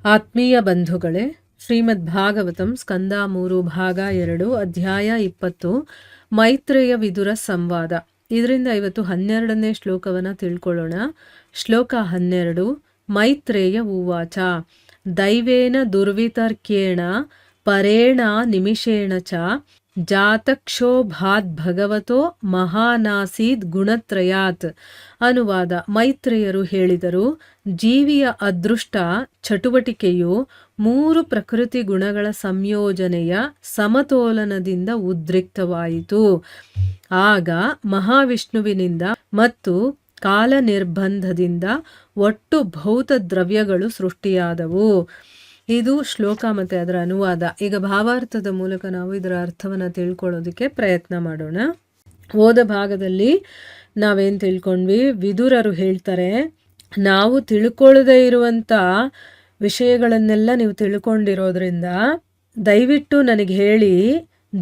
ಆತ್ಮೀಯ ಬಂಧುಗಳೇ, ಶ್ರೀಮದ್ ಭಾಗವತಂ ಸ್ಕಂದ 3 ಭಾಗ 2 ಅಧ್ಯಾಯ 20 ಮೈತ್ರೇಯ ವಿದುರ ಸಂವಾದ. ಇದರಿಂದ ಇವತ್ತು 12ನೇ ಶ್ಲೋಕವನ್ನು ತಿಳ್ಕೊಳ್ಳೋಣ. ಶ್ಲೋಕ 12. ಮೈತ್ರೇಯ ಉವಾಚ ದೈವೇನ ದುರ್ವಿತರ್ಕೇಣ ಪರೇಣ ನಿಮಿಷೇಣ ಚ ಜಾತಕ್ಷೋಭಾದ್ ಭಗವತೋ ಮಹಾನಾಸೀದ್ ಗುಣತ್ರಯಾತ್. ಅನುವಾದ. ಮೈತ್ರೇಯರು ಹೇಳಿದರು, ಜೀವಿಯ ಅದೃಷ್ಟ ಚಟುವಟಿಕೆಯು 3 ಪ್ರಕೃತಿ ಗುಣಗಳ ಸಂಯೋಜನೆಯ ಸಮತೋಲನದಿಂದ ಉದ್ರಿಕ್ತವಾಯಿತು. ಆಗ ಮಹಾವಿಷ್ಣುವಿನಿಂದ ಮತ್ತು ಕಾಲ ನಿರ್ಬಂಧದಿಂದ ಒಟ್ಟು ಭೌತ ದ್ರವ್ಯಗಳು ಸೃಷ್ಟಿಯಾದವು. ಇದು ಶ್ಲೋಕ ಮತ್ತು ಅದರ ಅನುವಾದ. ಈಗ ಭಾವಾರ್ಥದ ಮೂಲಕ ನಾವು ಇದರ ಅರ್ಥವನ್ನು ತಿಳ್ಕೊಳ್ಳೋದಕ್ಕೆ ಪ್ರಯತ್ನ ಮಾಡೋಣ. ಓದ ಭಾಗದಲ್ಲಿ ನಾವೇನು ತಿಳ್ಕೊಂಡ್ವಿ? ವಿದುರರು ಹೇಳ್ತಾರೆ, ನಾವು ತಿಳ್ಕೊಳ್ಳದೇ ಇರುವಂಥ ವಿಷಯಗಳನ್ನೆಲ್ಲ ನೀವು ತಿಳ್ಕೊಂಡಿರೋದ್ರಿಂದ ದಯವಿಟ್ಟು ನನಗೆ ಹೇಳಿ,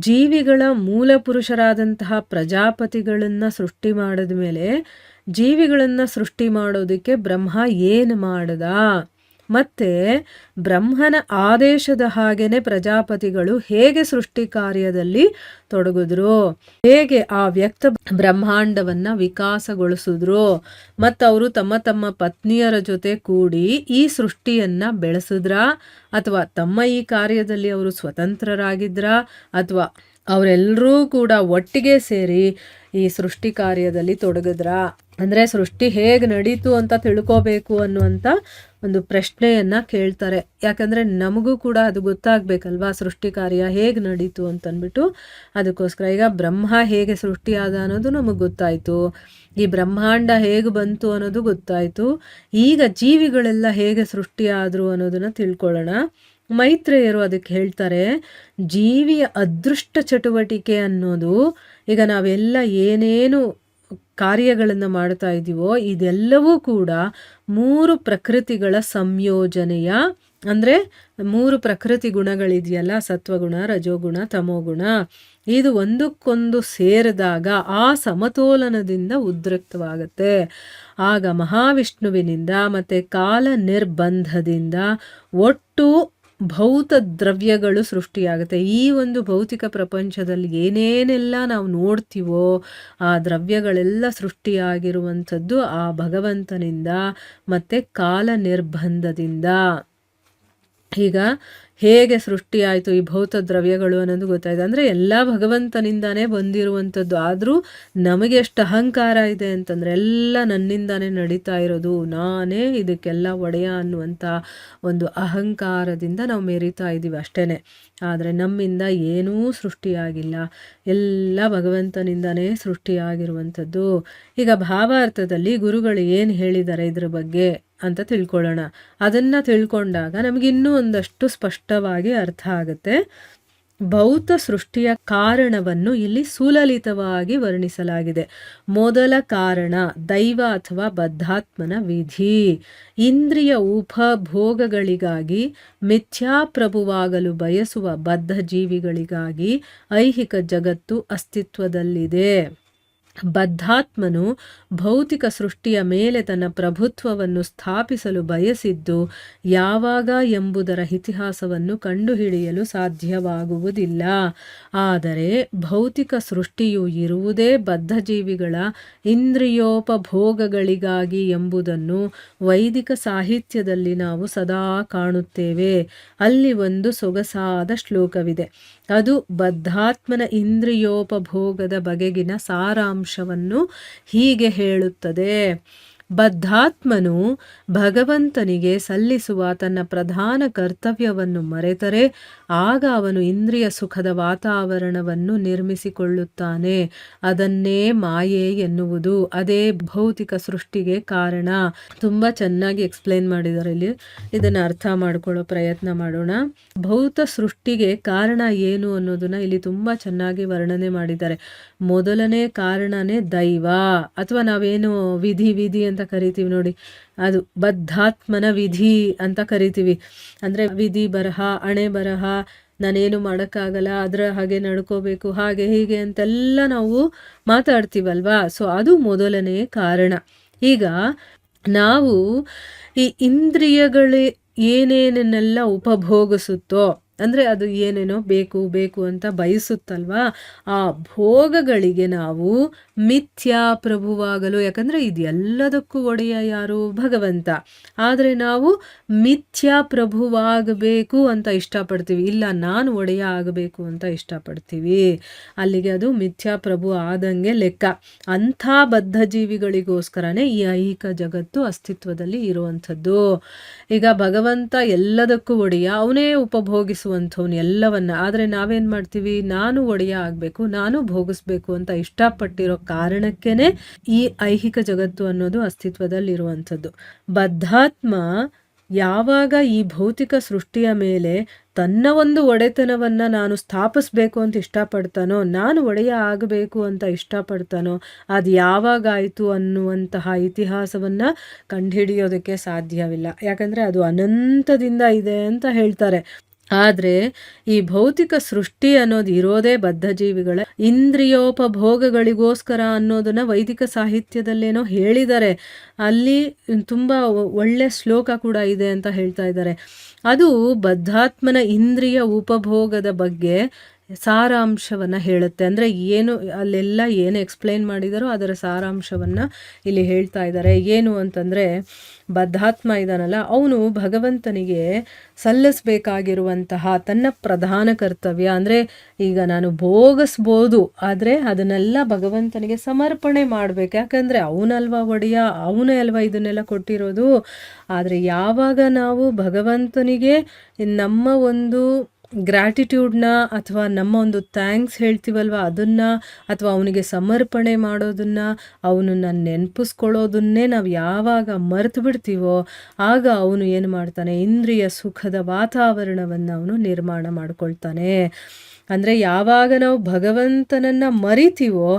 ಜೀವಿಗಳ ಮೂಲ ಪುರುಷರಾದಂತಹ ಪ್ರಜಾಪತಿಗಳನ್ನು ಸೃಷ್ಟಿ ಮಾಡಿದ ಮೇಲೆ ಜೀವಿಗಳನ್ನು ಸೃಷ್ಟಿ ಮಾಡೋದಕ್ಕೆ ಬ್ರಹ್ಮ ಏನು ಮಾಡ್ದ? ಮತ್ತೆ ಬ್ರಹ್ಮನ ಆದೇಶದ ಹಾಗೇನೆ ಪ್ರಜಾಪತಿಗಳು ಹೇಗೆ ಸೃಷ್ಟಿ ಕಾರ್ಯದಲ್ಲಿ ತೊಡಗಿದ್ರು, ಹೇಗೆ ಆ ವ್ಯಕ್ತ ಬ್ರಹ್ಮಾಂಡವನ್ನ ವಿಕಾಸಗೊಳಿಸಿದ್ರು, ಮತ್ತು ಅವರು ತಮ್ಮ ತಮ್ಮ ಪತ್ನಿಯರ ಜೊತೆ ಕೂಡಿ ಈ ಸೃಷ್ಟಿಯನ್ನ ಬೆಳೆಸಿದ್ರ, ಅಥವಾ ತಮ್ಮ ಈ ಕಾರ್ಯದಲ್ಲಿ ಅವರು ಸ್ವತಂತ್ರರಾಗಿದ್ರ, ಅಥವಾ ಅವರೆಲ್ಲರೂ ಕೂಡ ಒಟ್ಟಿಗೆ ಸೇರಿ ಈ ಸೃಷ್ಟಿ ಕಾರ್ಯದಲ್ಲಿ ತೊಡಗಿದ್ರ? ಅಂದರೆ ಸೃಷ್ಟಿ ಹೇಗೆ ನಡೀತು ಅಂತ ತಿಳ್ಕೋಬೇಕು ಅನ್ನುವಂಥ ಒಂದು ಪ್ರಶ್ನೆಯನ್ನು ಕೇಳ್ತಾರೆ. ಯಾಕಂದರೆ ನಮಗೂ ಕೂಡ ಅದು ಗೊತ್ತಾಗಬೇಕಲ್ವಾ, ಸೃಷ್ಟಿ ಕಾರ್ಯ ಹೇಗೆ ನಡೀತು ಅಂತಂದ್ಬಿಟ್ಟು. ಅದಕ್ಕೋಸ್ಕರ ಈಗ ಬ್ರಹ್ಮ ಹೇಗೆ ಸೃಷ್ಟಿಯಾದ ಅನ್ನೋದು ನಮಗೆ ಗೊತ್ತಾಯಿತು, ಈ ಬ್ರಹ್ಮಾಂಡ ಹೇಗೆ ಬಂತು ಅನ್ನೋದು ಗೊತ್ತಾಯಿತು. ಈಗ ಜೀವಿಗಳೆಲ್ಲ ಹೇಗೆ ಸೃಷ್ಟಿಯಾದರು ಅನ್ನೋದನ್ನು ತಿಳ್ಕೊಳ್ಳೋಣ. ಮೈತ್ರೇಯರು ಅದಕ್ಕೆ ಹೇಳ್ತಾರೆ, ಜೀವಿಯ ಅದೃಷ್ಟ ಚಟುವಟಿಕೆ ಅನ್ನೋದು, ಈಗ ನಾವೆಲ್ಲ ಏನೇನು ಕಾರ್ಯಗಳನ್ನು ಮಾಡ್ತಾ ಇದ್ದೀವೋ ಇದೆಲ್ಲವೂ ಕೂಡ 3 ಪ್ರಕೃತಿಗಳ ಸಂಯೋಜನೆಯ, ಅಂದರೆ 3 ಪ್ರಕೃತಿ ಗುಣಗಳಿದೆಯಲ್ಲ, ಸತ್ವಗುಣ, ರಜೋಗುಣ, ತಮೋಗುಣ, ಇದು ಒಂದಕ್ಕೊಂದು ಸೇರಿದಾಗ ಆ ಸಮತೋಲನದಿಂದ ಉದ್ರಿಕ್ತವಾಗುತ್ತೆ. ಆಗ ಮಹಾವಿಷ್ಣುವಿನಿಂದ ಮತ್ತು ಕಾಲ ನಿರ್ಬಂಧದಿಂದ ಒಟ್ಟು ಭೌತ ದ್ರವ್ಯಗಳು ಸೃಷ್ಟಿಯಾಗುತ್ತೆ. ಈ ಒಂದು ಭೌತಿಕ ಪ್ರಪಂಚದಲ್ಲಿ ಏನೇನೆಲ್ಲ ನಾವು ನೋಡ್ತೀವೋ ಆ ದ್ರವ್ಯಗಳೆಲ್ಲ ಸೃಷ್ಟಿಯಾಗಿರುವಂಥದ್ದು ಆ ಭಗವಂತನಿಂದ ಮತ್ತು ಕಾಲ ನಿರ್ಬಂಧದಿಂದ. ಈಗ ಹೇಗೆ ಸೃಷ್ಟಿಯಾಯಿತು ಈ ಭೌತ ದ್ರವ್ಯಗಳು ಅನ್ನೋದು ಗೊತ್ತಾಯಿತು. ಅಂದರೆ ಎಲ್ಲ ಭಗವಂತನಿಂದಾನೇ ಬಂದಿರುವಂಥದ್ದು. ಆದರೂ ನಮಗೆ ಎಷ್ಟು ಅಹಂಕಾರ ಇದೆ ಅಂತಂದರೆ ಎಲ್ಲ ನನ್ನಿಂದಾನೇ ನಡೀತಾ ಇರೋದು, ನಾನೇ ಇದಕ್ಕೆಲ್ಲ ಒಡೆಯ ಅನ್ನುವಂಥ ಒಂದು ಅಹಂಕಾರದಿಂದ ನಾವು ಮೆರಿತಾ ಇದ್ದೀವಿ ಅಷ್ಟೇ. ಆದರೆ ನಮ್ಮಿಂದ ಏನೂ ಸೃಷ್ಟಿಯಾಗಿಲ್ಲ, ಎಲ್ಲ ಭಗವಂತನಿಂದನೇ ಸೃಷ್ಟಿಯಾಗಿರುವಂಥದ್ದು. ಈಗ ಭಾವಾರ್ಥದಲ್ಲಿ ಗುರುಗಳು ಏನು ಹೇಳಿದ್ದಾರೆ ಇದ್ರ ಬಗ್ಗೆ ಅಂತ ತಿಳ್ಕೊಳ್ಳೋಣ. ಅದನ್ನು ತಿಳ್ಕೊಂಡಾಗ ನಮಗಿನ್ನೂ ಒಂದಷ್ಟು ಸ್ಪಷ್ಟವಾಗಿ ಅರ್ಥ ಆಗುತ್ತೆ. ಭೌತ ಸೃಷ್ಟಿಯ ಕಾರಣವನ್ನು ಇಲ್ಲಿ ಸುಲಲಿತವಾಗಿ ವರ್ಣಿಸಲಾಗಿದೆ. ಮೊದಲ ಕಾರಣ ದೈವ ಅಥವಾ ಬದ್ಧಾತ್ಮನ ವಿಧಿ. ಇಂದ್ರಿಯ ಉಪಭೋಗಗಳಿಗಾಗಿ ಮಿಥ್ಯಾಪ್ರಭುವಾಗಲು ಬಯಸುವ ಬದ್ಧ ಜೀವಿಗಳಿಗಾಗಿ ಐಹಿಕ ಜಗತ್ತು ಅಸ್ತಿತ್ವದಲ್ಲಿದೆ. ಬದ್ಧಾತ್ಮನು ಭೌತಿಕ ಸೃಷ್ಟಿಯ ಮೇಲೆ ತನ್ನ ಪ್ರಭುತ್ವವನ್ನು ಸ್ಥಾಪಿಸಲು ಬಯಸಿದ್ದು ಯಾವಾಗ ಎಂಬುದರ ಇತಿಹಾಸವನ್ನು ಕಂಡುಹಿಡಿಯಲು ಸಾಧ್ಯವಾಗುವುದಿಲ್ಲ. ಆದರೆ ಭೌತಿಕ ಸೃಷ್ಟಿಯು ಇರುವುದೇ ಬದ್ಧಜೀವಿಗಳ ಇಂದ್ರಿಯೋಪಭೋಗಗಳಿಗಾಗಿ ಎಂಬುದನ್ನು ವೈದಿಕ ಸಾಹಿತ್ಯದಲ್ಲಿ ನಾವು ಸದಾ ಕಾಣುತ್ತೇವೆ. ಅಲ್ಲಿ ಒಂದು ಸೊಗಸಾದ ಶ್ಲೋಕವಿದೆ. ಅದು ಬದ್ಧಾತ್ಮನ ಇಂದ್ರಿಯೋಪಭೋಗದ ಬಗೆಗಿನ ಸಾರಾಂಶವನ್ನು ಹೀಗೆ ಹೇಳುತ್ತದೆ. ಬದ್ಧಾತ್ಮನು ಭಗವಂತನಿಗೆ ಸಲ್ಲಿಸುವ ತನ್ನ ಪ್ರಧಾನ ಕರ್ತವ್ಯವನ್ನು ಮರೆತರೆ ಆಗ ಅವನು ಇಂದ್ರಿಯ ಸುಖದ ವಾತಾವರಣವನ್ನು ನಿರ್ಮಿಸಿಕೊಳ್ಳುತ್ತಾನೆ. ಅದನ್ನೇ ಮಾಯೆ ಎನ್ನುವುದು. ಅದೇ ಭೌತಿಕ ಸೃಷ್ಟಿಗೆ ಕಾರಣ. ತುಂಬ ಚೆನ್ನಾಗಿ ಎಕ್ಸ್ಪ್ಲೇನ್ ಮಾಡಿದ್ದಾರೆ ಇಲ್ಲಿ. ಇದನ್ನು ಅರ್ಥ ಮಾಡ್ಕೊಳ್ಳೋ ಪ್ರಯತ್ನ ಮಾಡೋಣ. ಭೌತ ಸೃಷ್ಟಿಗೆ ಕಾರಣ ಏನು ಅನ್ನೋದನ್ನ ಇಲ್ಲಿ ತುಂಬ ಚೆನ್ನಾಗಿ ವರ್ಣನೆ ಮಾಡಿದ್ದಾರೆ. ಮೊದಲನೇ ಕಾರಣನೇ ದೈವ, ಅಥವಾ ನಾವೇನು ವಿಧಿ ಅಂತ ಕರಿತೀವಿ ನೋಡಿ, ಅದು ಬದ್ಧಾತ್ಮನ ವಿಧಿ ಅಂತ ಕರಿತೀವಿ. ಅಂದರೆ ವಿಧಿ ಬರಹ, ಹಣೆ ಬರಹ, ನಾನೇನು ಮಾಡೋಕ್ಕಾಗಲ್ಲ, ಅದರ ಹಾಗೆ ನಡ್ಕೋಬೇಕು, ಹಾಗೆ ಹೀಗೆ ಅಂತೆಲ್ಲ ನಾವು ಮಾತಾಡ್ತೀವಲ್ವಾ. ಸೊ ಅದು ಮೊದಲನೇ ಕಾರಣ. ಈಗ ನಾವು ಈ ಏನೇನನ್ನೆಲ್ಲ ಉಪಭೋಗಿಸುತ್ತೋ, ಅಂದರೆ ಅದು ಏನೇನೋ ಬೇಕು ಬೇಕು ಅಂತ ಬಯಸುತ್ತಲ್ವಾ, ಆ ಭೋಗಗಳಿಗೆ ನಾವು ಮಿಥ್ಯಾ ಪ್ರಭುವಾಗಲು, ಯಾಕಂದರೆ ಇದೆಲ್ಲದಕ್ಕೂ ಒಡೆಯ ಯಾರು? ಭಗವಂತ. ಆದರೆ ನಾವು ಮಿಥ್ಯಾ ಪ್ರಭುವಾಗಬೇಕು ಅಂತ ಇಷ್ಟಪಡ್ತೀವಿ, ಇಲ್ಲ ನಾನು ಒಡೆಯ ಆಗಬೇಕು ಅಂತ ಇಷ್ಟಪಡ್ತೀವಿ. ಅಲ್ಲಿಗೆ ಅದು ಮಿಥ್ಯಾ ಪ್ರಭು ಆದಂಗೆ ಲೆಕ್ಕ. ಅಂಥ ಬದ್ಧ ಜೀವಿಗಳಿಗೋಸ್ಕರನೇ ಈ ಐಹಿಕ ಜಗತ್ತು ಅಸ್ತಿತ್ವದಲ್ಲಿ ಇರುವಂಥದ್ದು. ಈಗ ಭಗವಂತ ಎಲ್ಲದಕ್ಕೂ ಒಡೆಯ, ಅವನೇ ಉಪಭೋಗಿಸುವಂಥವ್ನು ಎಲ್ಲವನ್ನ. ಆದರೆ ನಾವೇನು ಮಾಡ್ತೀವಿ? ನಾನು ಒಡೆಯ ಆಗಬೇಕು, ನಾನು ಭೋಗಿಸ್ಬೇಕು ಅಂತ ಇಷ್ಟಪಟ್ಟಿರೋ ಕಾರಣಕ್ಕೇನೆ ಈ ಐಹಿಕ ಜಗತ್ತು ಅನ್ನೋದು ಅಸ್ತಿತ್ವದಲ್ಲಿರುವಂಥದ್ದು. ಬದ್ಧಾತ್ಮ ಯಾವಾಗ ಈ ಭೌತಿಕ ಸೃಷ್ಟಿಯ ಮೇಲೆ ತನ್ನ ಒಂದು ಒಡೆತನವನ್ನು ನಾನು ಸ್ಥಾಪಿಸ್ಬೇಕು ಅಂತ ಇಷ್ಟಪಡ್ತಾನೋ, ನಾನು ಒಡೆಯ ಆಗಬೇಕು ಅಂತ ಇಷ್ಟಪಡ್ತಾನೋ, ಅದು ಯಾವಾಗಾಯಿತು ಅನ್ನುವಂತಹ ಇತಿಹಾಸವನ್ನು ಕಂಡುಹಿಡಿಯೋದಕ್ಕೆ ಸಾಧ್ಯವಿಲ್ಲ. ಯಾಕಂದರೆ ಅದು ಅನಂತದಿಂದ ಇದೆ ಅಂತ ಹೇಳ್ತಾರೆ. ಆದರೆ ಈ ಭೌತಿಕ ಸೃಷ್ಟಿ ಅನ್ನೋದು ಇರೋದೇ ಬದ್ಧ ಜೀವಿಗಳ ಇಂದ್ರಿಯೋಪಭೋಗಗಳಿಗೋಸ್ಕರ ಅನ್ನೋದನ್ನ ವೈದಿಕ ಸಾಹಿತ್ಯದಲ್ಲೇನೋ ಹೇಳಿದ್ದಾರೆ. ಅಲ್ಲಿ ತುಂಬ ಒಳ್ಳೆ ಶ್ಲೋಕ ಕೂಡ ಇದೆ ಅಂತ ಹೇಳ್ತಾ ಇದ್ದಾರೆ. ಅದು ಬದ್ಧಾತ್ಮನ ಇಂದ್ರಿಯ ಉಪಭೋಗದ ಬಗ್ಗೆ ಸಾರಾಂಶವನ್ನು ಹೇಳುತ್ತೆ. ಅಂದರೆ ಏನು ಅಲ್ಲೆಲ್ಲ ಏನು ಎಕ್ಸ್ಪ್ಲೈನ್ ಮಾಡಿದಾರೋ ಅದರ ಸಾರಾಂಶವನ್ನು ಇಲ್ಲಿ ಹೇಳ್ತಾ ಇದ್ದಾರೆ. ಏನು ಅಂತಂದರೆ, ಬದ್ಧಾತ್ಮ ಇದಾನಲ್ಲ, ಅವನು ಭಗವಂತನಿಗೆ ಸಲ್ಲಿಸಬೇಕಾಗಿರುವಂತಹ ತನ್ನ ಪ್ರಧಾನ ಕರ್ತವ್ಯ, ಅಂದರೆ ಈಗ ನಾನು ಭೋಗಿಸ್ಬೋದು, ಆದರೆ ಅದನ್ನೆಲ್ಲ ಭಗವಂತನಿಗೆ ಸಮರ್ಪಣೆ ಮಾಡಬೇಕು. ಯಾಕಂದರೆ ಅವನಲ್ವಾ ಒಡೆಯ, ಅವನೇ ಅಲ್ವಾ ಇದನ್ನೆಲ್ಲ ಕೊಟ್ಟಿರೋದು. ಆದರೆ ಯಾವಾಗ ನಾವು ಭಗವಂತನಿಗೆ ನಮ್ಮ ಒಂದು ಗ್ರ್ಯಾಟಿಟ್ಯೂಡ್ನ ಅಥವಾ ನಮ್ಮ ಒಂದು ಥ್ಯಾಂಕ್ಸ್ ಹೇಳ್ತೀವಲ್ವ ಅದನ್ನು, ಅಥವಾ ಅವನಿಗೆ ಸಮರ್ಪಣೆ ಮಾಡೋದನ್ನು, ಅವನನ್ನು ನೆನಪಿಸ್ಕೊಳ್ಳೋದನ್ನೇ ನಾವು ಯಾವಾಗ ಮರೆತು ಬಿಡ್ತೀವೋ ಆಗ ಅವನು ಏನು ಮಾಡ್ತಾನೆ? ಇಂದ್ರಿಯ ಸುಖದ ವಾತಾವರಣವನ್ನು ಅವನು ನಿರ್ಮಾಣ ಮಾಡ್ಕೊಳ್ತಾನೆ. ಅಂದರೆ ಯಾವಾಗ ನಾವು ಭಗವಂತನನ್ನು ಮರಿತೀವೋ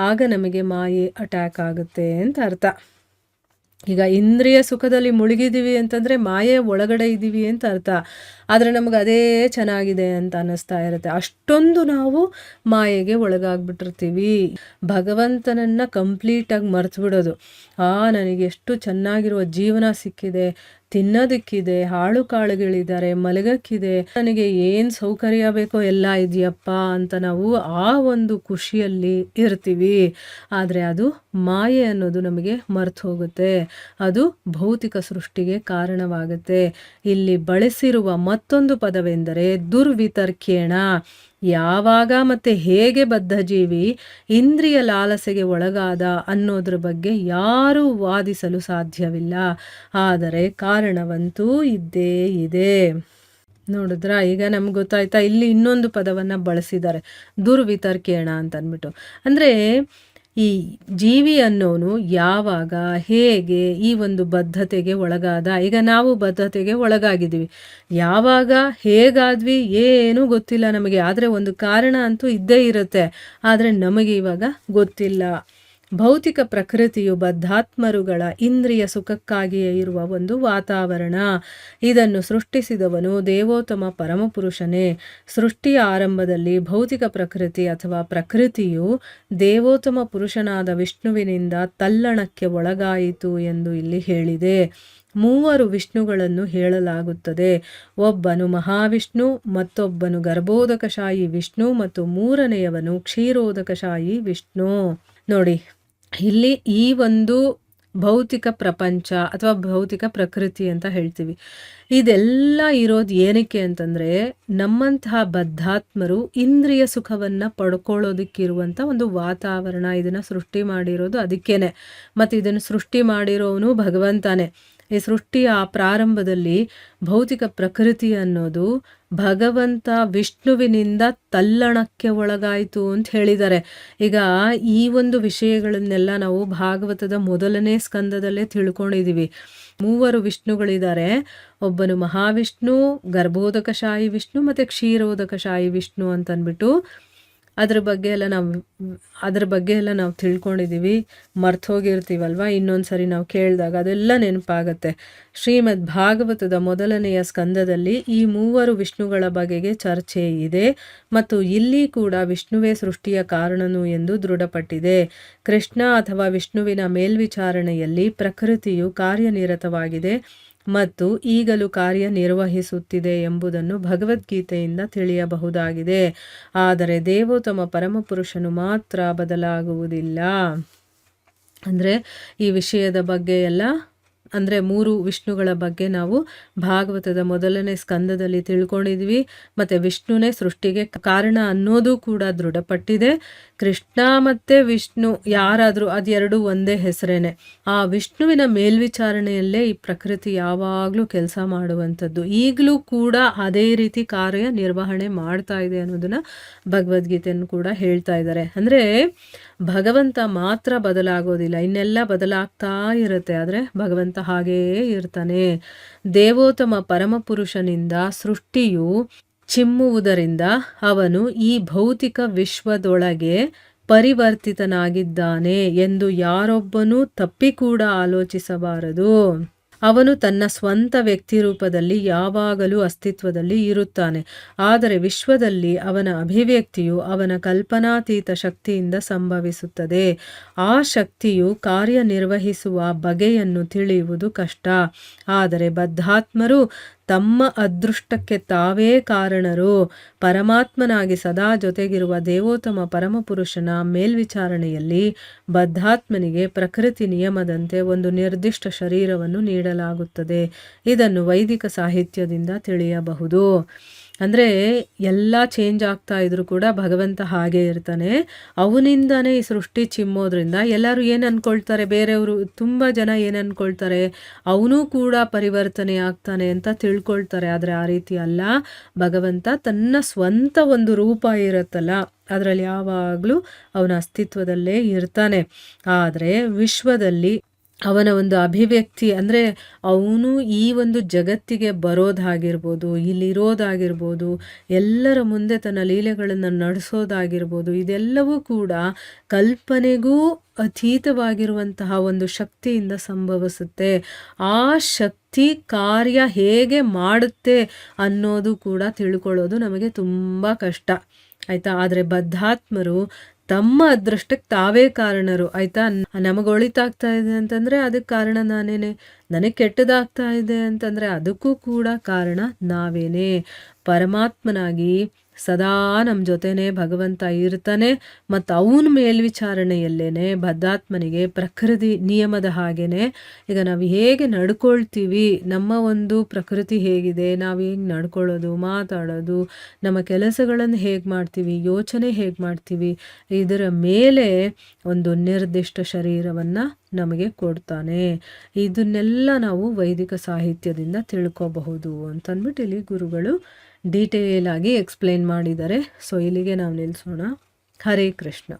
ಆಗ ನಮಗೆ ಮಾಯೆ ಅಟ್ಯಾಕ್ ಆಗುತ್ತೆ ಅಂತ ಅರ್ಥ. ಈಗ ಇಂದ್ರಿಯ ಸುಖದಲ್ಲಿ ಮುಳುಗಿದ್ದೀವಿ ಅಂತಂದರೆ ಮಾಯೆ ಒಳಗಡೆ ಇದ್ದೀವಿ ಅಂತ ಅರ್ಥ. ಆದರೆ ನಮಗೆ ಅದೇ ಚೆನ್ನಾಗಿದೆ ಅಂತ ಅನ್ನಿಸ್ತಾ ಇರುತ್ತೆ. ಅಷ್ಟೊಂದು ನಾವು ಮಾಯೆಗೆ ಒಳಗಾಗ್ಬಿಟ್ಟಿರ್ತೀವಿ. ಭಗವಂತನನ್ನು ಕಂಪ್ಲೀಟಾಗಿ ಮರೆತು ಬಿಡೋದು. ನನಗೆ ಎಷ್ಟು ಚೆನ್ನಾಗಿರುವ ಜೀವನ ಸಿಕ್ಕಿದೆ, ತಿನ್ನೋದಕ್ಕಿದೆ, ಹಾಳು ಕಾಳುಗಳಿದ್ದಾರೆ, ಮಲಗಕ್ಕಿದೆ, ನನಗೆ ಏನು ಸೌಕರ್ಯ ಬೇಕೋ ಎಲ್ಲ ಇದೆಯಪ್ಪ ಅಂತ ನಾವು ಆ ಒಂದು ಖುಷಿಯಲ್ಲಿ ಇರ್ತೀವಿ. ಆದರೆ ಅದು ಮಾಯೆ ಅನ್ನೋದು ನಮಗೆ ಮರೆತು ಹೋಗುತ್ತೆ. ಅದು ಭೌತಿಕ ಸೃಷ್ಟಿಗೆ ಕಾರಣವಾಗುತ್ತೆ. ಇಲ್ಲಿ ಬಳಸಿರುವ ಮತ್ತೊಂದು ಪದವೆಂದರೆ ದುರ್ವಿತರ್ಕೇಣ. ಯಾವಾಗ ಮತ್ತು ಹೇಗೆ ಬದ್ಧಜೀವಿ ಇಂದ್ರಿಯ ಲಾಲಸೆಗೆ ಒಳಗಾದ ಅನ್ನೋದ್ರ ಬಗ್ಗೆ ಯಾರೂ ವಾದಿಸಲು ಸಾಧ್ಯವಿಲ್ಲ. ಆದರೆ ಕಾರಣವಂತೂ ಇದ್ದೇ ಇದೆ. ನೋಡಿದ್ರಾ? ಈಗ ನಮ್ಗೆ ಗೊತ್ತಾಯ್ತಾ? ಇಲ್ಲಿ ಇನ್ನೊಂದು ಪದವನ್ನು ಬಳಸಿದ್ದಾರೆ, ದುರ್ವಿತರ್ಕೇಣ ಅಂತ ಅಂದ್ಬಿಟ್ಟು. ಅಂದರೆ ಈ ಜೀವಿ ಅನ್ನೋನು ಯಾವಾಗ ಹೇಗೆ ಈ ಒಂದು ಬದ್ಧತೆಗೆ ಒಳಗಾದ. ಈಗ ನಾವು ಬದ್ಧತೆಗೆ ಒಳಗಾಗಿದ್ದೀವಿ. ಯಾವಾಗ ಹೇಗಾದ್ವಿ ಏನೂ ಗೊತ್ತಿಲ್ಲ ನಮಗೆ. ಆದರೆ ಒಂದು ಕಾರಣ ಅಂತೂ ಇದ್ದೇ ಇರುತ್ತೆ, ಆದರೆ ನಮಗೆ ಇವಾಗ ಗೊತ್ತಿಲ್ಲ. ಭೌತಿಕ ಪ್ರಕೃತಿಯು ಬದ್ಧಾತ್ಮರುಗಳ ಇಂದ್ರಿಯ ಸುಖಕ್ಕಾಗಿಯೇ ಇರುವ ಒಂದು ವಾತಾವರಣ. ಇದನ್ನು ಸೃಷ್ಟಿಸಿದವನು ದೇವೋತ್ತಮ ಪರಮಪುರುಷನೇ. ಸೃಷ್ಟಿಯ ಆರಂಭದಲ್ಲಿ ಭೌತಿಕ ಪ್ರಕೃತಿ ಅಥವಾ ಪ್ರಕೃತಿಯು ದೇವೋತ್ತಮ ಪುರುಷನಾದ ವಿಷ್ಣುವಿನಿಂದ ತಲ್ಲಣಕ್ಕೆ ಒಳಗಾಯಿತು ಎಂದು ಇಲ್ಲಿ ಹೇಳಿದೆ. 3 ವಿಷ್ಣುಗಳನ್ನು ಹೇಳಲಾಗುತ್ತದೆ. ಒಬ್ಬನು ಮಹಾವಿಷ್ಣು, ಮತ್ತೊಬ್ಬನು ಗರ್ಭೋದಕಶಾಹಿ ವಿಷ್ಣು ಮತ್ತು 3ನೇಯವನು ಕ್ಷೀರೋದಕಶಾಹಿ ವಿಷ್ಣು. ನೋಡಿ, ಇಲ್ಲಿ ಈ ಒಂದು ಭೌತಿಕ ಪ್ರಪಂಚ ಅಥವಾ ಭೌತಿಕ ಪ್ರಕೃತಿ ಅಂತ ಹೇಳ್ತೀವಿ, ಇದೆಲ್ಲ ಇರೋದು ಏನಕ್ಕೆ ಅಂತಂದರೆ ನಮ್ಮಂತಹ ಬದ್ಧಾತ್ಮರು ಇಂದ್ರಿಯ ಸುಖವನ್ನು ಪಡ್ಕೊಳ್ಳೋದಕ್ಕಿರುವಂಥ ಒಂದು ವಾತಾವರಣ. ಇದನ್ನು ಸೃಷ್ಟಿ ಮಾಡಿರೋದು ಅದಕ್ಕೇನೆ. ಮತ್ತು ಇದನ್ನು ಸೃಷ್ಟಿ ಮಾಡಿರೋನು ಭಗವಂತನೇ. ಈ ಸೃಷ್ಟಿಯ ಪ್ರಾರಂಭದಲ್ಲಿ ಭೌತಿಕ ಪ್ರಕೃತಿ ಅನ್ನೋದು ಭಗವಂತ ವಿಷ್ಣುವಿನಿಂದ ತಲ್ಲಣಕ್ಕೆ ಒಳಗಾಯಿತು ಅಂತ ಹೇಳಿದ್ದಾರೆ. ಈಗ ಈ ಒಂದು ವಿಷಯಗಳನ್ನೆಲ್ಲ ನಾವು ಭಾಗವತದ 1ನೇ ಸ್ಕಂದದಲ್ಲೇ ತಿಳ್ಕೊಂಡಿದ್ದೀವಿ. 3 ವಿಷ್ಣುಗಳಿದ್ದಾರೆ. ಒಬ್ಬನು ಮಹಾವಿಷ್ಣು, ಗರ್ಭೋದಕಶಾಹಿ ವಿಷ್ಣು ಮತ್ತು ಕ್ಷೀರೋದಕಶಾಹಿ ವಿಷ್ಣು ಅಂತಂದ್ಬಿಟ್ಟು ಅದ್ರ ಬಗ್ಗೆ ಎಲ್ಲ ನಾವು ತಿಳ್ಕೊಂಡಿದ್ದೀವಿ. ಮರ್ತೋಗಿರ್ತೀವಲ್ವ, ಇನ್ನೊಂದು ಸರಿ ನಾವು ಕೇಳಿದಾಗ ಅದೆಲ್ಲ ನೆನಪಾಗತ್ತೆ. ಶ್ರೀಮದ್ ಭಾಗವತದ 1ನೆಯ ಸ್ಕಂದದಲ್ಲಿ ಈ 3 ವಿಷ್ಣುಗಳ ಬಗೆಗೆ ಚರ್ಚೆ ಇದೆ ಮತ್ತು ಇಲ್ಲಿ ಕೂಡ ವಿಷ್ಣುವೇ ಸೃಷ್ಟಿಯ ಕಾರಣನು ಎಂದು ದೃಢಪಟ್ಟಿದೆ. ಕೃಷ್ಣ ಅಥವಾ ವಿಷ್ಣುವಿನ ಮೇಲ್ವಿಚಾರಣೆಯಲ್ಲಿ ಪ್ರಕೃತಿಯು ಕಾರ್ಯನಿರತವಾಗಿದೆ. ಮತ್ತು ಈಗಲೂ ಕಾರ್ಯನಿರ್ವಹಿಸುತ್ತಿದೆ ಎಂಬುದನ್ನು ಭಗವದ್ಗೀತೆಯಿಂದ ತಿಳಿಯಬಹುದಾಗಿದೆ. ಆದರೆ ದೇವೋತ್ತಮ ಪರಮಪುರುಷನು ಮಾತ್ರ ಬದಲಾಗುವುದಿಲ್ಲ. ಅಂದರೆ ಈ ವಿಷಯದ ಬಗ್ಗೆ ಎಲ್ಲ ಅಂದರೆ 3 ವಿಷ್ಣುಗಳ ಬಗ್ಗೆ ನಾವು ಭಾಗವತದ 1ನೇ ಸ್ಕಂದದಲ್ಲಿ ತಿಳ್ಕೊಂಡಿದ್ವಿ. ಮತ್ತು ವಿಷ್ಣುನೇ ಸೃಷ್ಟಿಗೆ ಕಾರಣ ಅನ್ನೋದು ಕೂಡ ದೃಢಪಟ್ಟಿದೆ. ಕೃಷ್ಣ ಮತ್ತು ವಿಷ್ಣು ಯಾರಾದರೂ ಅದೆರಡು ಒಂದೇ ಹೆಸರೇನೆ. ಆ ವಿಷ್ಣುವಿನ ಮೇಲ್ವಿಚಾರಣೆಯಲ್ಲೇ ಈ ಪ್ರಕೃತಿ ಯಾವಾಗಲೂ ಕೆಲಸ ಮಾಡುವಂಥದ್ದು. ಈಗಲೂ ಕೂಡ ಅದೇ ರೀತಿ ಕಾರ್ಯ ನಿರ್ವಹಣೆ ಮಾಡ್ತಾ ಇದೆ ಅನ್ನೋದನ್ನು ಭಗವದ್ಗೀತೆಯನ್ನು ಕೂಡ ಹೇಳ್ತಾ ಇದ್ದಾರೆ. ಅಂದರೆ ಭಗವಂತ ಮಾತ್ರ ಬದಲಾಗೋದಿಲ್ಲ, ಇನ್ನೆಲ್ಲ ಬದಲಾಗ್ತಾ ಇರುತ್ತೆ. ಆದರೆ ಭಗವಂತ ಹಾಗೆಯೇ ಇರ್ತಾನೆ. ದೇವೋತ್ತಮ ಪರಮಪುರುಷನಿಂದ ಸೃಷ್ಟಿಯು ಚಿಮ್ಮುವುದರಿಂದ ಅವನು ಈ ಭೌತಿಕ ವಿಶ್ವದೊಳಗೆ ಪರಿವರ್ತಿತನಾಗಿದ್ದಾನೆ ಎಂದು ಯಾರೊಬ್ಬನೂ ತಪ್ಪಿ ಕೂಡ ಆಲೋಚಿಸಬಾರದು. ಅವನು ತನ್ನ ಸ್ವಂತ ವ್ಯಕ್ತಿ ರೂಪದಲ್ಲಿ ಯಾವಾಗಲೂ ಅಸ್ತಿತ್ವದಲ್ಲಿ ಇರುತ್ತಾನೆ. ಆದರೆ ವಿಶ್ವದಲ್ಲಿ ಅವನ ಅಭಿವ್ಯಕ್ತಿಯು ಅವನ ಕಲ್ಪನಾತೀತ ಶಕ್ತಿಯಿಂದ ಸಂಭವಿಸುತ್ತದೆ. ಆ ಶಕ್ತಿಯು ಕಾರ್ಯನಿರ್ವಹಿಸುವ ಬಗೆಯನ್ನು ತಿಳಿಯುವುದು ಕಷ್ಟ. ಆದರೆ ಬದ್ಧಾತ್ಮರು ತಮ್ಮ ಅದೃಷ್ಟಕ್ಕೆ ತಾವೇ ಕಾರಣರು. ಪರಮಾತ್ಮನಾಗಿ ಸದಾ ಜೊತೆಗಿರುವ ದೇವೋತ್ತಮ ಪರಮಪುರುಷನ ಮೇಲ್ವಿಚಾರಣೆಯಲ್ಲಿ ಬದ್ಧಾತ್ಮನಿಗೆ ಪ್ರಕೃತಿ ನಿಯಮದಂತೆ ಒಂದು ನಿರ್ದಿಷ್ಟ ಶರೀರವನ್ನು ನೀಡಲಾಗುತ್ತದೆ. ಇದನ್ನು ವೈದಿಕ ಸಾಹಿತ್ಯದಿಂದ ತಿಳಿಯಬಹುದು. ಅಂದರೆ ಎಲ್ಲ ಚೇಂಜ್ ಆಗ್ತಾ ಇದ್ರು ಕೂಡ ಭಗವಂತ ಹಾಗೆ ಇರ್ತಾನೆ. ಅವನಿಂದಾನೇ ಈ ಸೃಷ್ಟಿ ಚಿಮ್ಮೋದ್ರಿಂದ ಎಲ್ಲರೂ ಏನು ಅಂದ್ಕೊಳ್ತಾರೆ, ಬೇರೆಯವರು ತುಂಬ ಜನ ಏನು ಅಂದ್ಕೊಳ್ತಾರೆ, ಅವನು ಕೂಡ ಪರಿವರ್ತನೆ ಆಗ್ತಾನೆ ಅಂತ ತಿಳ್ಕೊಳ್ತಾರೆ. ಆದರೆ ಆ ರೀತಿ ಅಲ್ಲ. ಭಗವಂತ ತನ್ನ ಸ್ವಂತ ಒಂದು ರೂಪ ಇರುತ್ತಲ್ಲ, ಅದರಲ್ಲಿ ಯಾವಾಗಲೂ ಅವನ ಅಸ್ತಿತ್ವದಲ್ಲೇ ಇರ್ತಾನೆ. ಆದರೆ ವಿಶ್ವದಲ್ಲಿ ಅವನ ಒಂದು ಅಭಿವ್ಯಕ್ತಿ ಅಂದರೆ ಅವನು ಈ ಒಂದು ಜಗತ್ತಿಗೆ ಬರೋದಾಗಿರ್ಬೋದು, ಇಲ್ಲಿರೋದಾಗಿರ್ಬೋದು, ಎಲ್ಲರ ಮುಂದೆ ತನ್ನ ಲೀಲೆಗಳನ್ನು ನಡೆಸೋದಾಗಿರ್ಬೋದು, ಇದೆಲ್ಲವೂ ಕೂಡ ಕಲ್ಪನೆಗೂ ಅತೀತವಾಗಿರುವಂತಹ ಒಂದು ಶಕ್ತಿಯಿಂದ ಸಂಭವಿಸುತ್ತೆ. ಆ ಶಕ್ತಿ ಕಾರ್ಯ ಹೇಗೆ ಮಾಡುತ್ತೆ ಅನ್ನೋದು ಕೂಡ ತಿಳ್ಕೊಳ್ಳೋದು ನಮಗೆ ತುಂಬ ಕಷ್ಟ, ಆಯಿತಾ. ಆದರೆ ಬದ್ಧಾತ್ಮರು ತಮ್ಮ ಅದೃಷ್ಟಕ್ಕೆ ತಾವೇ ಕಾರಣರು, ಆಯಿತಾ. ನಮಗೆ ಒಳಿತಾಗ್ತಾ ಇದೆ ಅಂತಂದರೆ ಅದಕ್ಕೆ ಕಾರಣ ನಾನೇನೆ, ನನಗೆ ಕೆಟ್ಟದಾಗ್ತಾ ಇದೆ ಅಂತಂದರೆ ಅದಕ್ಕೂ ಕೂಡ ಕಾರಣ ನಾವೇನೇ. ಪರಮಾತ್ಮನಾಗಿ ಸದಾ ನಮ್ಮ ಜೊತೆನೇ ಭಗವಂತ ಇರ್ತಾನೆ. ಮತ್ತು ಅವನ ಮೇಲ್ವಿಚಾರಣೆಯಲ್ಲೇನೆ ಬದ್ಧಾತ್ಮನಿಗೆ ಪ್ರಕೃತಿ ನಿಯಮದ ಹಾಗೇನೆ ಈಗ ನಾವು ಹೇಗೆ ನಡ್ಕೊಳ್ತೀವಿ, ನಮ್ಮ ಒಂದು ಪ್ರಕೃತಿ ಹೇಗಿದೆ, ನಾವು ಹೇಗೆ ನಡ್ಕೊಳ್ಳೋದು, ಮಾತಾಡೋದು, ನಮ್ಮ ಕೆಲಸಗಳನ್ನು ಹೇಗೆ ಮಾಡ್ತೀವಿ, ಯೋಚನೆ ಹೇಗೆ ಮಾಡ್ತೀವಿ, ಇದರ ಮೇಲೆ ಒಂದು ನಿರ್ದಿಷ್ಟ ಶರೀರವನ್ನು ನಮಗೆ ಕೊಡ್ತಾನೆ. ಇದನ್ನೆಲ್ಲ ನಾವು ವೈದಿಕ ಸಾಹಿತ್ಯದಿಂದ ತಿಳ್ಕೋಬಹುದು ಅಂತಂದ್ಬಿಟ್ಟು ಇಲ್ಲಿ ಗುರುಗಳು ಡೀಟೇಲ್ ಆಗಿ ಎಕ್ಸ್ಪ್ಲೇನ್ ಮಾಡಿದ್ದಾರೆ. ಸೊ ಇಲ್ಲಿಗೆ ನಾವು ನಿಲ್ಲಿಸೋಣ. ಹರೇ ಕೃಷ್ಣ.